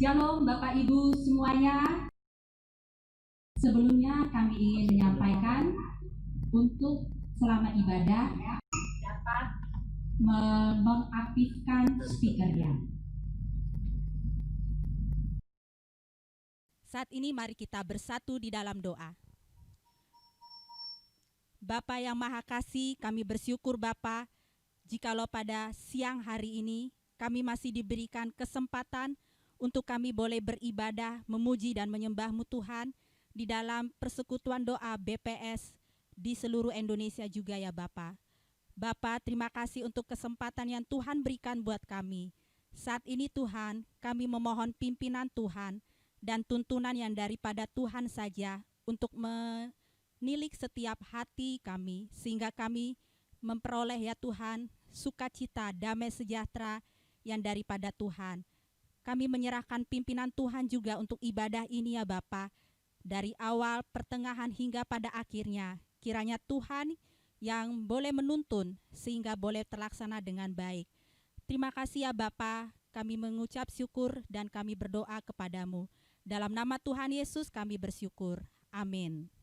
Shalom Bapak Ibu semuanya. Sebelumnya kami ingin menyampaikan untuk selama ibadah dapat mengaktifkan speakernya. Saat ini mari kita bersatu di dalam doa. Bapa yang Maha Kasih, kami bersyukur Bapa, jikalau pada siang hari ini kami masih diberikan kesempatan untuk kami boleh beribadah, memuji dan menyembah-Mu Tuhan di dalam persekutuan doa BPS di seluruh Indonesia juga ya Bapa. Bapa, terima kasih untuk kesempatan yang Tuhan berikan buat kami. Saat ini Tuhan, kami memohon pimpinan Tuhan dan tuntunan yang daripada Tuhan saja untuk menilik setiap hati kami, sehingga kami memperoleh ya Tuhan sukacita, damai sejahtera yang daripada Tuhan. Kami menyerahkan pimpinan Tuhan juga untuk ibadah ini ya Bapa, dari awal, pertengahan hingga pada akhirnya. Kiranya Tuhan yang boleh menuntun sehingga boleh terlaksana dengan baik. Terima kasih ya Bapa, kami mengucap syukur dan kami berdoa kepadamu. Dalam nama Tuhan Yesus kami bersyukur. Amin.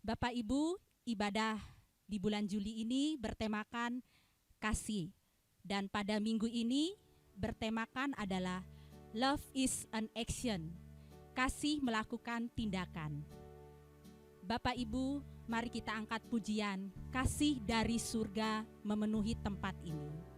Bapak Ibu, ibadah di bulan Juli ini bertemakan kasih. Dan pada minggu ini bertemakan adalah Love is an action. Kasih melakukan tindakan. Bapak Ibu, mari kita angkat pujian Kasih dari Surga memenuhi tempat ini.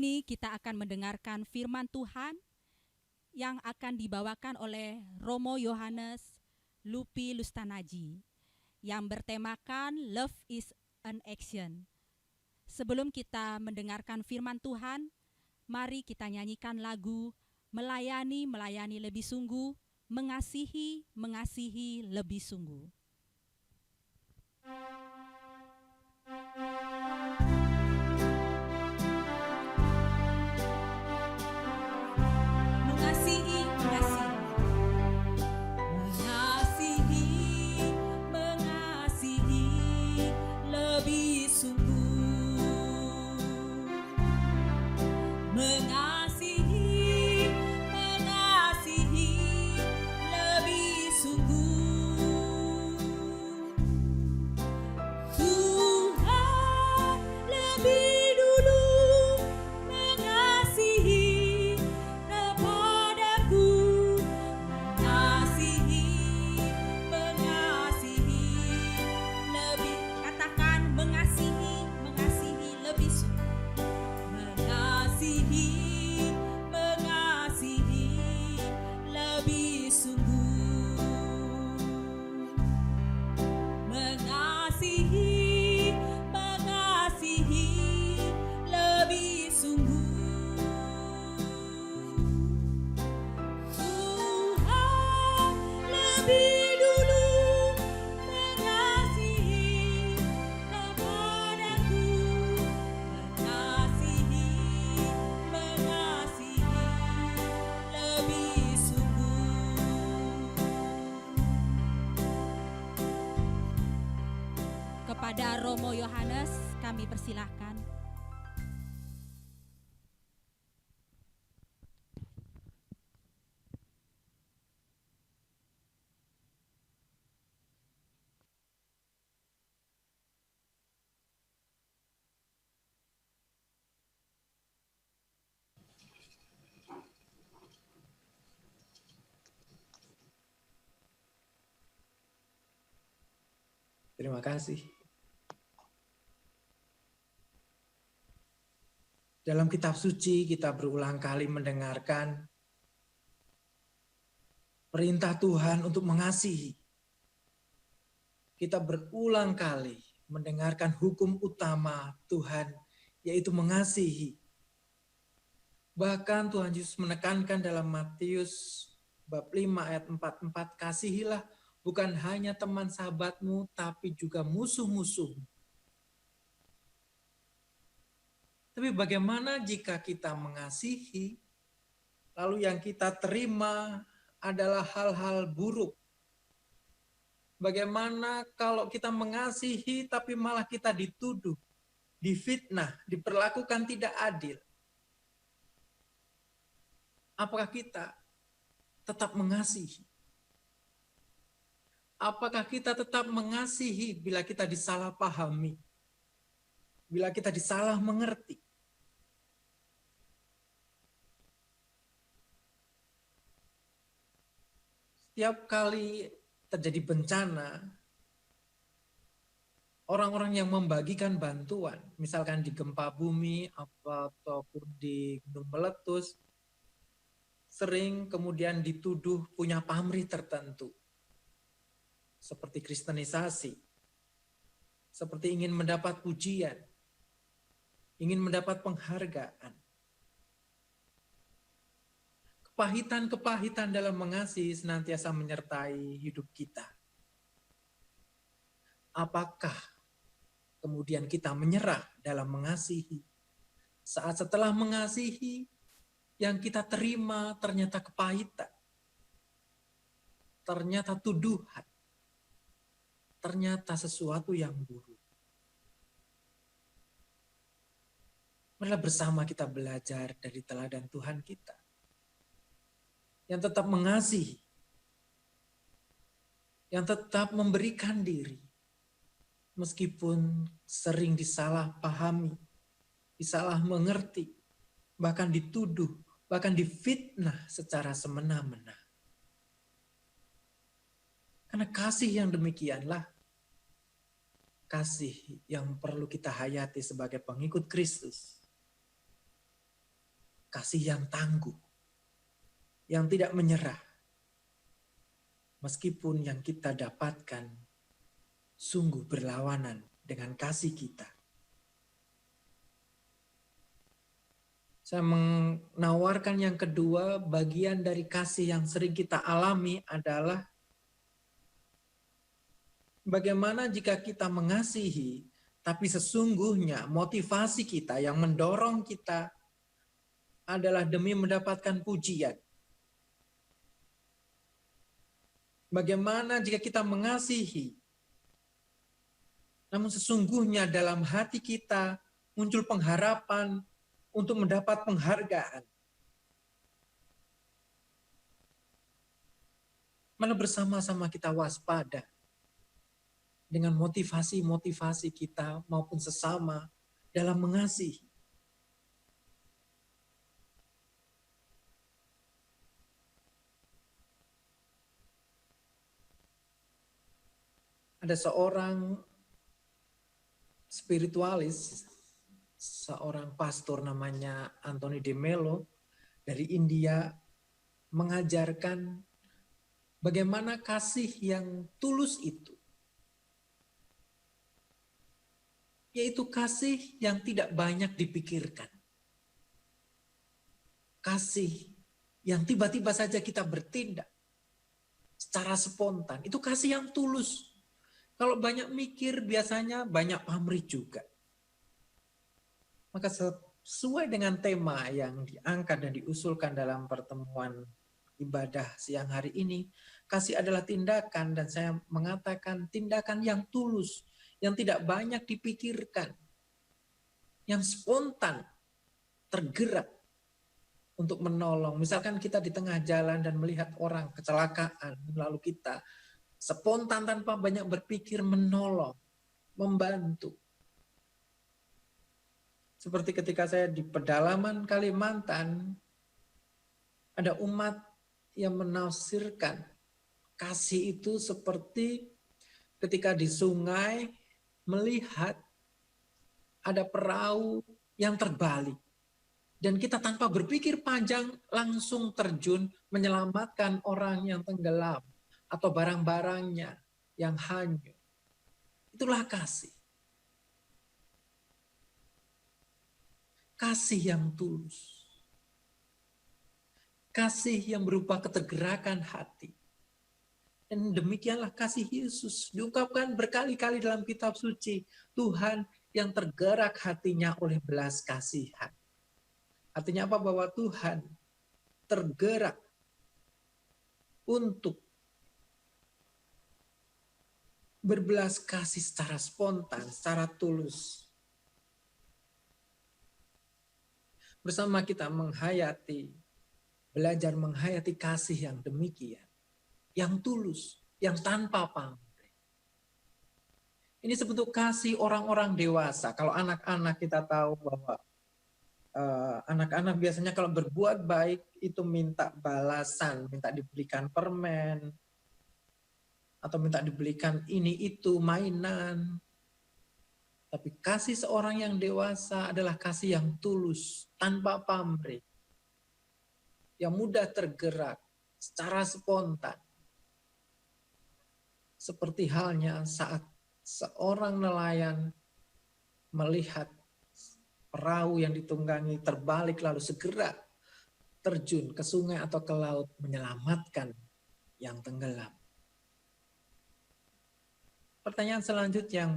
ini kita akan mendengarkan firman Tuhan yang akan dibawakan oleh Romo Yohanes Lupi Lustanaji yang bertemakan Love is an Action. Sebelum kita mendengarkan firman Tuhan, mari kita nyanyikan lagu Melayani, melayani lebih sungguh, mengasihi, mengasihi lebih sungguh. Mengasihi, mengasihi. Mengasihi, mengasihi lebih sungguh. Mengasihi, mengasihi lebih sungguh. Tuhan lebih dulu mengasihi kepadaku. Mengasihi, mengasihi lebih. Katakan mengasihi, mengasihi lebih sungguh. Mengasihi, mengasihi lebih sungguh. Mengasihi, mengasihi lebih sungguh. Tuhan lebih dulu mengasihi kepadaku. Mengasihi, mengasihi lebih sungguh. Kepada Romo Yohanes kami persilahkan. Terima kasih. Dalam kitab suci kita berulang kali mendengarkan perintah Tuhan untuk mengasihi. Kita berulang kali mendengarkan hukum utama Tuhan, yaitu mengasihi. Bahkan Tuhan Yesus menekankan dalam Matius bab 5 ayat 44, kasihilah bukan hanya teman sahabatmu, tapi juga musuh-musuh. Tapi bagaimana jika kita mengasihi, lalu yang kita terima adalah hal-hal buruk? Bagaimana kalau kita mengasihi, tapi malah kita dituduh, difitnah, diperlakukan tidak adil? Apakah kita tetap mengasihi? Apakah kita tetap mengasihi bila kita disalahpahami? Bila kita disalah mengerti? Setiap kali terjadi bencana, orang-orang yang membagikan bantuan, misalkan di gempa bumi ataupun di gunung meletus, sering kemudian dituduh punya pamrih tertentu. Seperti kristenisasi, seperti ingin mendapat pujian, ingin mendapat penghargaan. Kepahitan-kepahitan dalam mengasihi senantiasa menyertai hidup kita. Apakah kemudian kita menyerah dalam mengasihi? Saat setelah mengasihi, yang kita terima ternyata kepahitan, ternyata tuduhan, ternyata sesuatu yang buruk. Marilah bersama kita belajar dari teladan Tuhan kita, yang tetap mengasihi, yang tetap memberikan diri, meskipun sering disalahpahami, disalah mengerti, bahkan dituduh, bahkan difitnah secara semena-mena. Karena kasih yang demikianlah kasih yang perlu kita hayati sebagai pengikut Kristus. kasih yang tangguh, yang tidak menyerah. Meskipun yang kita dapatkan sungguh berlawanan dengan kasih kita. Saya menawarkan yang kedua, bagian dari kasih yang sering kita alami adalah bagaimana jika kita mengasihi, tapi sesungguhnya motivasi kita yang mendorong kita adalah demi mendapatkan pujian. Bagaimana jika kita mengasihi, namun sesungguhnya dalam hati kita muncul pengharapan untuk mendapat penghargaan. Malah bersama-sama kita waspada dengan motivasi-motivasi kita maupun sesama dalam mengasihi. Ada seorang spiritualis, seorang pastor namanya Anthony de Mello dari India, mengajarkan bagaimana kasih yang tulus itu, yaitu kasih yang tidak banyak dipikirkan. Kasih yang tiba-tiba saja kita bertindak secara spontan, itu kasih yang tulus. Kalau banyak mikir, biasanya banyak pamrih juga. Maka sesuai dengan tema yang diangkat dan diusulkan dalam pertemuan ibadah siang hari ini, kasih adalah tindakan, dan saya mengatakan tindakan yang tulus, yang tidak banyak dipikirkan, yang spontan, tergerak untuk menolong. Misalkan kita di tengah jalan dan melihat orang kecelakaan, lalu kita spontan tanpa banyak berpikir menolong, membantu. Seperti ketika saya di pedalaman Kalimantan, ada umat yang menafsirkan kasih itu seperti ketika di sungai melihat ada perahu yang terbalik. Dan kita tanpa berpikir panjang langsung terjun menyelamatkan orang yang tenggelam atau barang-barangnya yang hanyut. Itulah kasih. Kasih yang tulus. Kasih yang berupa ketergerakan hati. Dan demikianlah kasih Yesus. Diungkapkan berkali-kali dalam kitab suci. Tuhan yang tergerak hatinya oleh belas kasihan. Artinya apa? Bahwa Tuhan tergerak untuk berbelas kasih secara spontan, secara tulus. Bersama kita belajar menghayati kasih yang demikian, yang tulus, yang tanpa pamrih. Ini sebentuk kasih orang-orang dewasa. Kalau anak-anak kita tahu bahwa anak-anak biasanya kalau berbuat baik itu minta balasan, minta diberikan permen, atau minta dibelikan ini itu mainan. Tapi kasih seorang yang dewasa adalah kasih yang tulus, tanpa pamrih, yang mudah tergerak secara spontan. Seperti halnya saat seorang nelayan melihat perahu yang ditunggangi terbalik lalu segera terjun ke sungai atau ke laut menyelamatkan yang tenggelam. Pertanyaan selanjutnya yang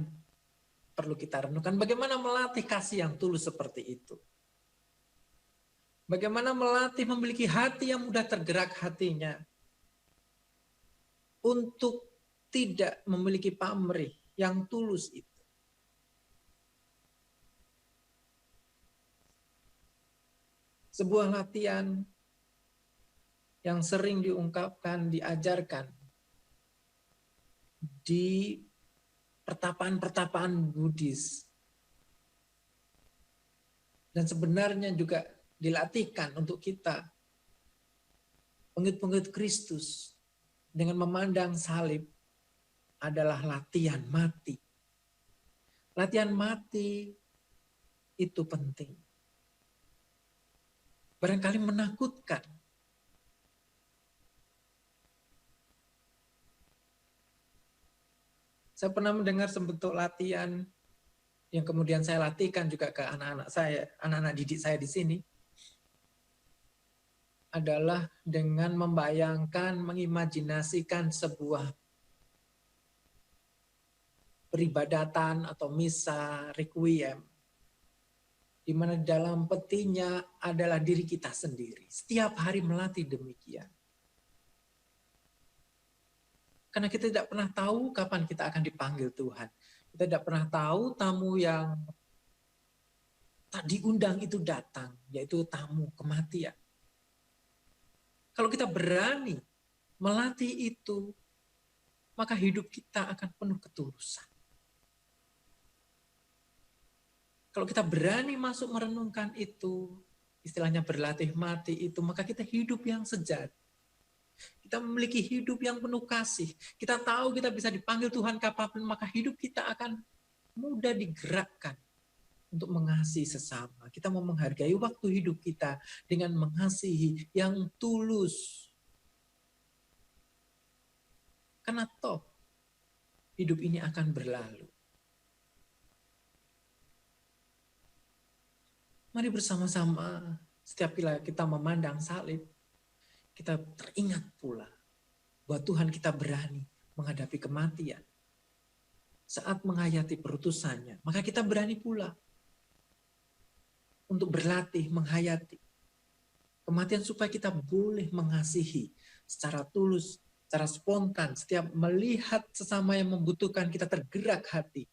perlu kita renungkan, bagaimana melatih kasih yang tulus seperti itu? Bagaimana melatih memiliki hati yang mudah tergerak hatinya untuk tidak memiliki pamrih yang tulus itu? Sebuah latihan yang sering diungkapkan, diajarkan di pertapaan-pertapaan Buddhis. Dan sebenarnya juga dilatihkan untuk kita, pengikut-pengikut Kristus, dengan memandang salib adalah latihan mati. Latihan mati itu penting. barangkali menakutkan. Saya pernah mendengar sebentuk latihan yang kemudian saya latihkan juga ke anak-anak saya, anak-anak didik saya di sini, adalah dengan membayangkan, mengimajinasikan sebuah peribadatan atau misa requiem, di mana dalam petinya adalah diri kita sendiri. Setiap hari melatih demikian. Karena kita tidak pernah tahu kapan kita akan dipanggil Tuhan. Kita tidak pernah tahu tamu yang tak diundang itu datang, yaitu tamu kematian. Kalau kita berani melatih itu, maka hidup kita akan penuh ketulusan. Kalau kita berani masuk merenungkan itu, istilahnya berlatih mati itu, maka kita hidup yang sejati. Kita memiliki hidup yang penuh kasih. Kita tahu kita bisa dipanggil Tuhan kapanpun, maka hidup kita akan mudah digerakkan untuk mengasihi sesama. Kita mau menghargai waktu hidup kita dengan mengasihi yang tulus. Karena toh hidup ini akan berlalu. Mari bersama-sama setiap kali kita memandang salib, kita teringat pula bahwa Tuhan kita berani menghadapi kematian. Saat menghayati perutusannya, maka kita berani pula untuk berlatih menghayati kematian supaya kita boleh mengasihi secara tulus, secara spontan. Setiap melihat sesama yang membutuhkan, kita tergerak hati.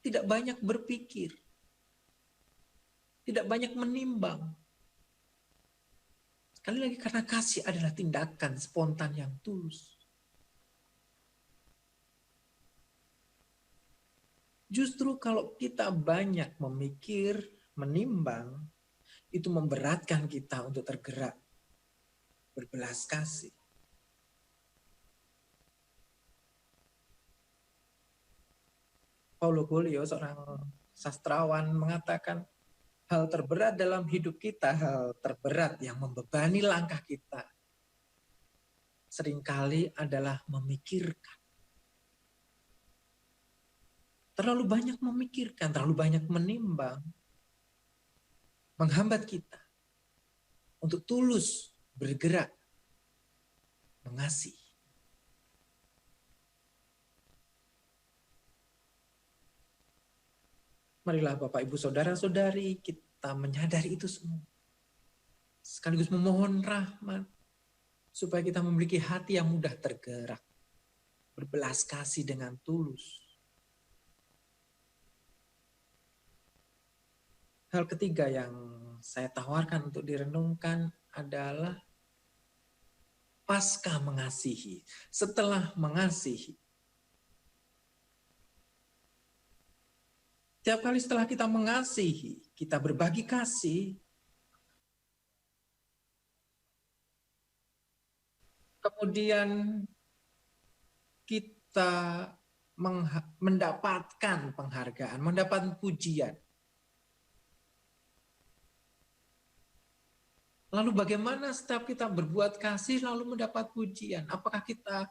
Tidak banyak berpikir, tidak banyak menimbang. Sekali lagi, karena kasih adalah tindakan spontan yang tulus. Justru kalau kita banyak memikir, menimbang, itu memberatkan kita untuk tergerak, berbelas kasih. Paulo Coelho, seorang sastrawan, mengatakan, hal terberat dalam hidup kita, hal terberat yang membebani langkah kita, seringkali adalah memikirkan. Terlalu banyak memikirkan, terlalu banyak menimbang, menghambat kita untuk tulus bergerak, mengasihi. Marilah Bapak, Ibu, Saudara-saudari, kita menyadari itu semua. Sekaligus memohon rahmat, supaya kita memiliki hati yang mudah tergerak, berbelas kasih dengan tulus. Hal ketiga yang saya tawarkan untuk direnungkan adalah pasca mengasihi. Setelah mengasihi, setiap kali setelah kita mengasihi, kita berbagi kasih, kemudian kita mendapatkan penghargaan, mendapatkan pujian. Lalu bagaimana setiap kita berbuat kasih lalu mendapat pujian? Apakah kita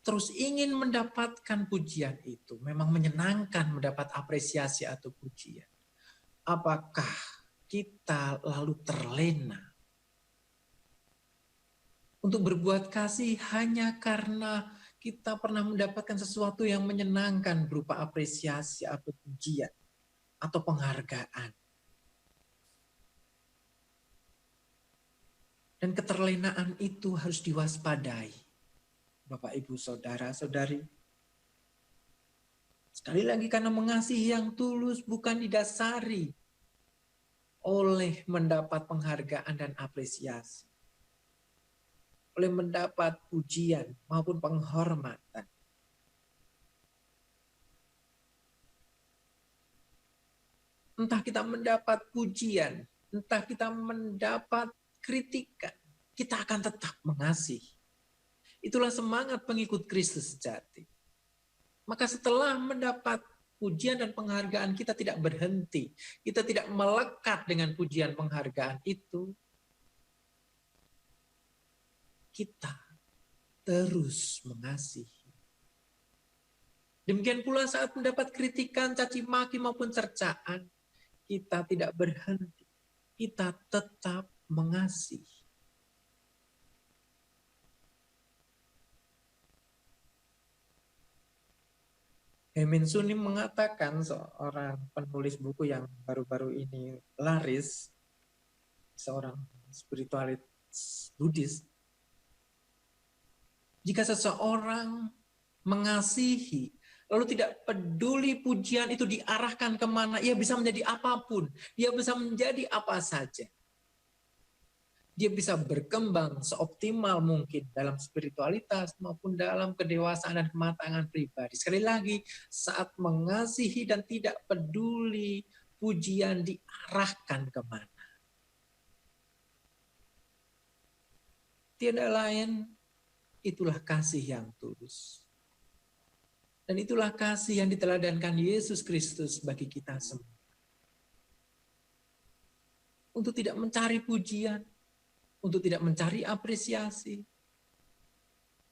terus ingin mendapatkan pujian itu? Memang menyenangkan mendapat apresiasi atau pujian. Apakah kita lalu terlena untuk berbuat kasih hanya karena kita pernah mendapatkan sesuatu yang menyenangkan berupa apresiasi atau pujian atau penghargaan? Dan keterlenaan itu harus diwaspadai. Bapak, Ibu, Saudara-saudari. Sekali lagi, karena mengasihi yang tulus bukan didasari oleh mendapat penghargaan dan apresiasi. Oleh mendapat pujian maupun penghormatan. Entah kita mendapat pujian, entah kita mendapat kritikan, kita akan tetap mengasihi. Itulah semangat pengikut Kristus sejati. Maka setelah mendapat pujian dan penghargaan kita tidak berhenti. Kita tidak melekat dengan pujian penghargaan itu. Kita terus mengasihi. Demikian pula saat mendapat kritikan, caci maki maupun cercaan, kita tidak berhenti. Kita tetap mengasihi. Hemin Sunim mengatakan, seorang penulis buku yang baru-baru ini laris, seorang spiritualis Buddhis, jika seseorang mengasihi, lalu tidak peduli pujian itu diarahkan kemana, ia bisa menjadi apapun, dia bisa menjadi apa saja. Dia bisa berkembang seoptimal mungkin dalam spiritualitas maupun dalam kedewasaan dan kematangan pribadi. Sekali lagi, saat mengasihi dan tidak peduli pujian diarahkan kemana. Tiada lain, itulah kasih yang tulus. Dan itulah kasih yang diteladankan Yesus Kristus bagi kita semua. Untuk tidak mencari pujian, untuk tidak mencari apresiasi,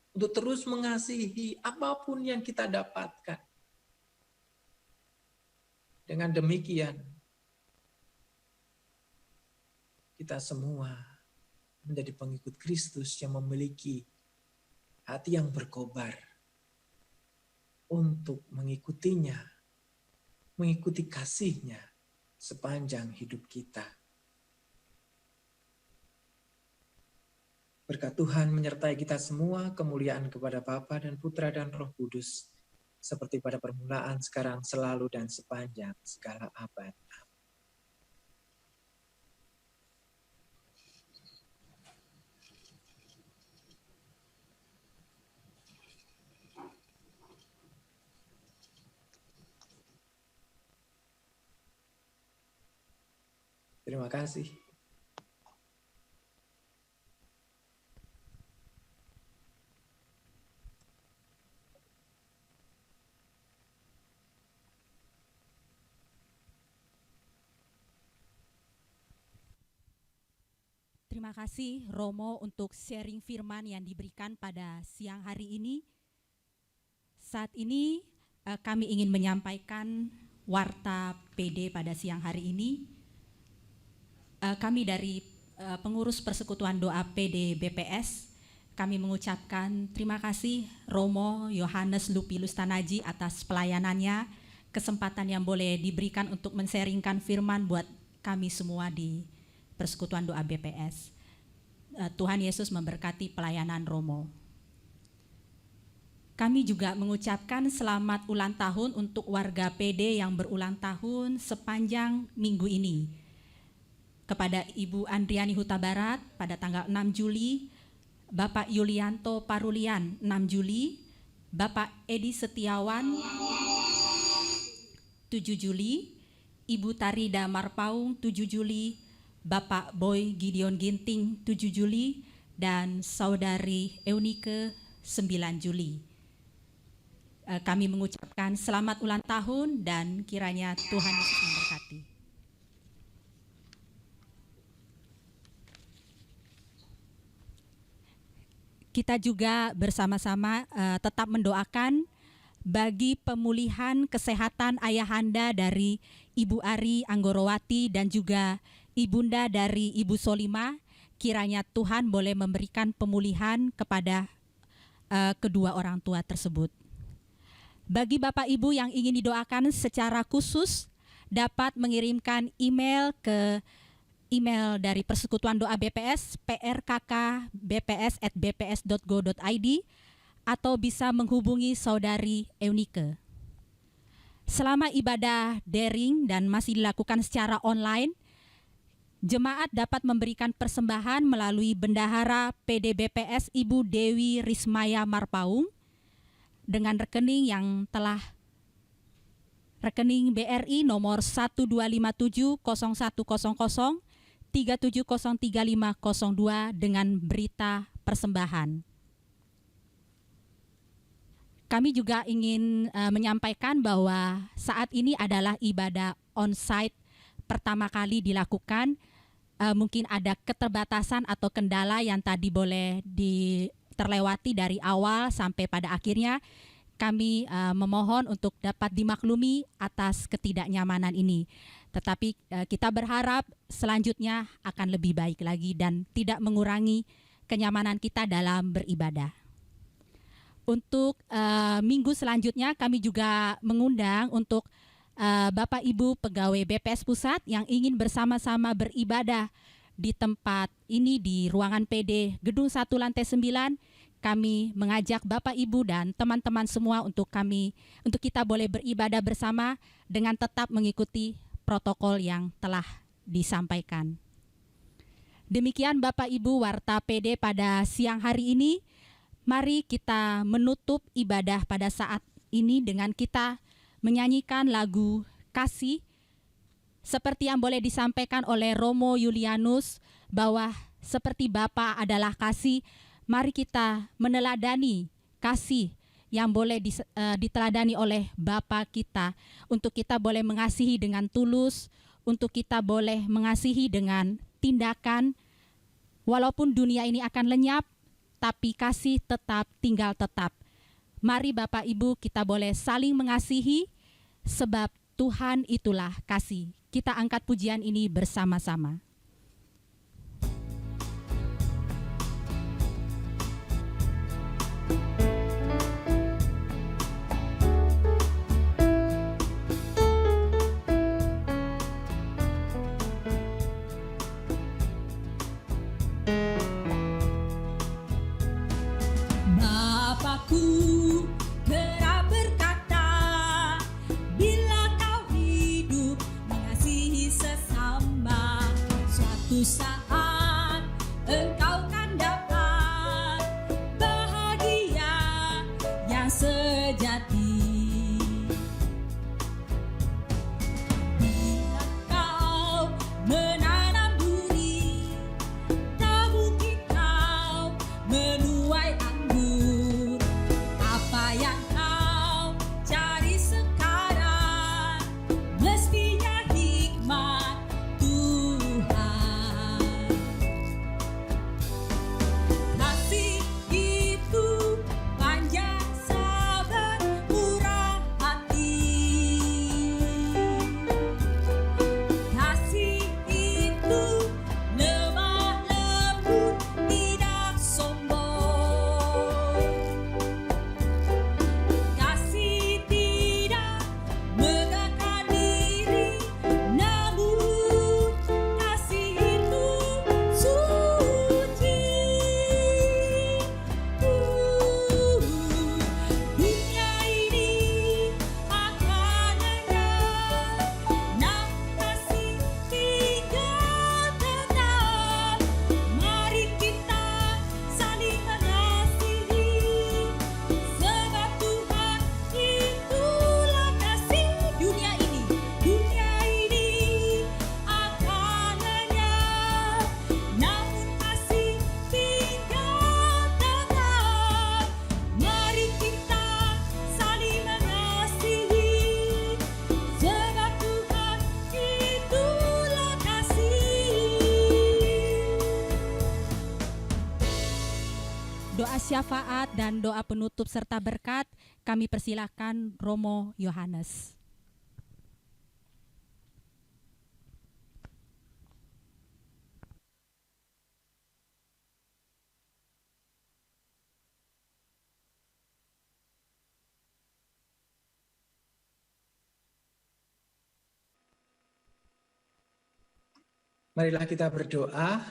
untuk terus mengasihi apapun yang kita dapatkan. Dengan demikian, kita semua menjadi pengikut Kristus yang memiliki hati yang berkobar untuk mengikutinya, mengikuti kasih-Nya sepanjang hidup kita. Berkat Tuhan menyertai kita semua, kemuliaan kepada Bapa dan Putra dan Roh Kudus, seperti pada permulaan, sekarang, selalu, dan sepanjang segala abad. Terima kasih. Terima kasih Romo untuk sharing firman yang diberikan pada siang hari ini. Saat ini kami ingin menyampaikan warta PD pada siang hari ini. Kami dari pengurus Persekutuan Doa PD BPS, kami mengucapkan terima kasih Romo Yohanes Lupilus Tanaji atas pelayanannya, kesempatan yang boleh diberikan untuk men-sharingkan firman buat kami semua di Persekutuan Doa BPS. Tuhan Yesus memberkati pelayanan Romo. Kami juga mengucapkan selamat ulang tahun untuk warga PD yang berulang tahun sepanjang minggu ini. Kepada Ibu Andriani Huta Barat pada tanggal 6 Juli, Bapak Yulianto Parulian 6 Juli, Bapak Edi Setiawan 7 Juli, Ibu Tarida Marpaung 7 Juli, Bapak Boy Gideon Ginting 7 Juli, dan Saudari Eunike 9 Juli. Kami mengucapkan selamat ulang tahun dan kiranya Tuhan Yesus memberkati. Kita juga bersama-sama tetap mendoakan bagi pemulihan kesehatan ayahanda dari Ibu Ari Anggorowati dan juga ibunda dari Ibu Solima, kiranya Tuhan boleh memberikan pemulihan kepada kedua orang tua tersebut. Bagi Bapak Ibu yang ingin didoakan secara khusus, dapat mengirimkan email ke email dari Persekutuan Doa BPS, prkkbps@bps.go.id, atau bisa menghubungi Saudari Eunike. Selama ibadah daring dan masih dilakukan secara online, jemaat dapat memberikan persembahan melalui Bendahara PD BPS Ibu Dewi Rismaya Marpaung dengan rekening yang telah rekening BRI nomor 12570100 37033502 dengan berita persembahan. Kami juga ingin menyampaikan bahwa saat ini adalah ibadah on-site pertama kali dilakukan. Mungkin ada keterbatasan atau kendala yang tadi boleh terlewati dari awal sampai pada akhirnya. Kami memohon untuk dapat dimaklumi atas ketidaknyamanan ini. Tetapi kita berharap selanjutnya akan lebih baik lagi dan tidak mengurangi kenyamanan kita dalam beribadah. Untuk minggu selanjutnya kami juga mengundang untuk Bapak Ibu pegawai BPS Pusat yang ingin bersama-sama beribadah di tempat ini di ruangan PD Gedung 1 Lantai 9. Kami mengajak Bapak Ibu dan teman-teman semua untuk kita boleh beribadah bersama dengan tetap mengikuti protokol yang telah disampaikan. Demikian Bapak Ibu warta PD pada siang hari ini. Mari kita menutup ibadah pada saat ini dengan kita menyanyikan lagu Kasih. Seperti yang boleh disampaikan oleh Romo Julianus bahwa seperti Bapa adalah kasih, mari kita meneladani kasih yang boleh diteladani oleh Bapa kita, untuk kita boleh mengasihi dengan tulus, untuk kita boleh mengasihi dengan tindakan. Walaupun dunia ini akan lenyap, tapi kasih tetap tinggal tetap. Mari Bapak Ibu kita boleh saling mengasihi, sebab Tuhan itulah kasih. Kita angkat pujian ini bersama-sama. Bapakku kerap berkata, bila kau hidup mengasihi sesama, suatu saat engkau kan dapat bahagia yang sejati. Bila kau menanam duri, tak mungkin kau menuai anggur. Apa yang kau cari sekarang mestinya hikmat Tuhan. Kasih itu panjang sabar murah hati. Kasih itu lemah lembut tidak sombong. Kasih tidak megahkan diri, namun kasih itu suci. Dunia ini akan lenyap, namun kasih tinggal tetap. Mari kita saling mengasihi, sebab Tuhan itulah kasih. Dunia ini akan lenyap, namun kasih tinggal tetap. Mari kita saling mengasihi, sebab Tuhan itulah kasih. Doa syafaat dan doa penutup serta berkat kami persilahkan Romo Yohanes. Marilah kita berdoa.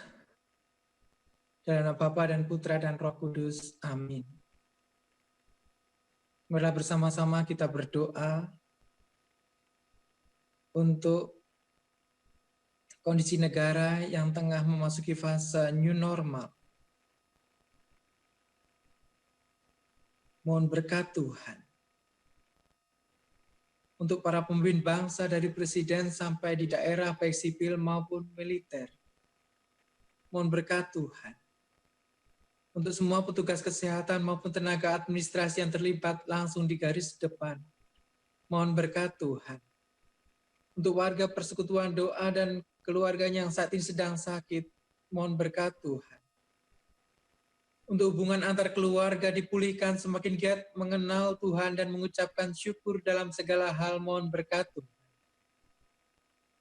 Dalam nama Bapa dan Putra dan Roh Kudus. Amin. Marilah bersama-sama kita berdoa untuk kondisi negara yang tengah memasuki fase new normal. Mohon berkat Tuhan. Untuk para pemimpin bangsa dari presiden sampai di daerah baik sipil maupun militer. Mohon berkat Tuhan. Untuk semua petugas kesehatan maupun tenaga administrasi yang terlibat langsung di garis depan. Mohon berkat Tuhan. Untuk warga persekutuan doa dan keluarganya yang saat ini sedang sakit, mohon berkat Tuhan. Untuk hubungan antar keluarga dipulihkan, semakin giat mengenal Tuhan dan mengucapkan syukur dalam segala hal, mohon berkat Tuhan.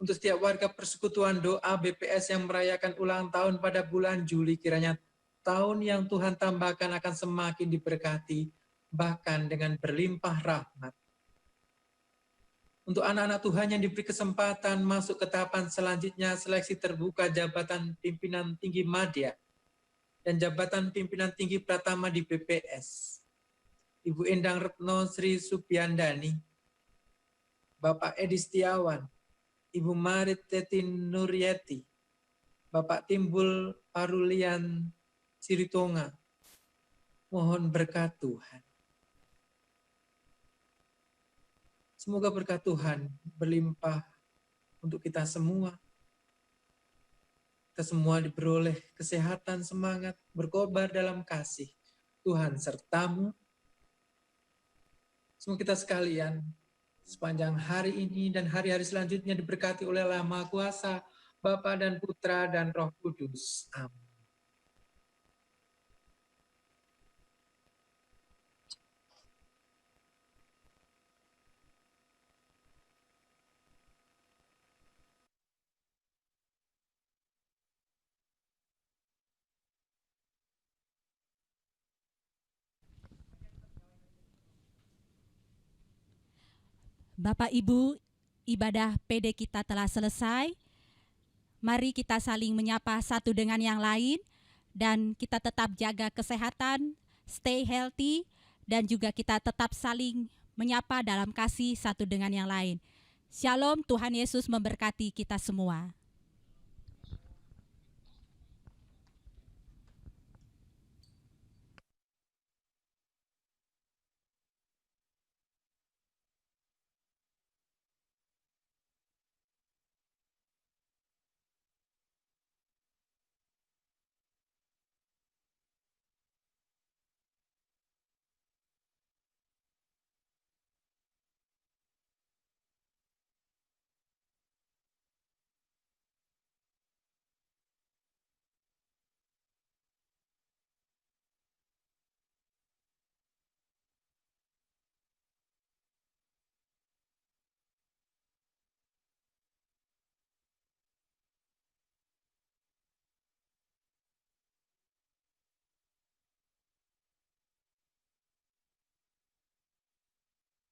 Untuk setiap warga persekutuan doa BPS yang merayakan ulang tahun pada bulan Juli, kiranya tahun yang Tuhan tambahkan akan semakin diberkati, bahkan dengan berlimpah rahmat. Untuk anak-anak Tuhan yang diberi kesempatan masuk ke tahapan selanjutnya, seleksi terbuka jabatan pimpinan tinggi Madya dan jabatan pimpinan tinggi Pratama di BPS. Ibu Endang Retno Sri Supiandani, Bapak Edi Setiawan, Ibu Marit Tetin Nuryeti, Bapak Timbul Parulian Siritonga, mohon berkat Tuhan. Semoga berkat Tuhan berlimpah untuk kita semua. Kita semua diperoleh kesehatan, semangat, berkobar dalam kasih. Tuhan sertamu. Semoga kita sekalian sepanjang hari ini dan hari-hari selanjutnya diberkati oleh Allah Maha Kuasa, Bapa dan Putra dan Roh Kudus. Amin. Bapak Ibu, ibadah PD kita telah selesai. Mari kita saling menyapa satu dengan yang lain dan kita tetap jaga kesehatan, stay healthy, dan juga kita tetap saling menyapa dalam kasih satu dengan yang lain. Shalom, Tuhan Yesus memberkati kita semua.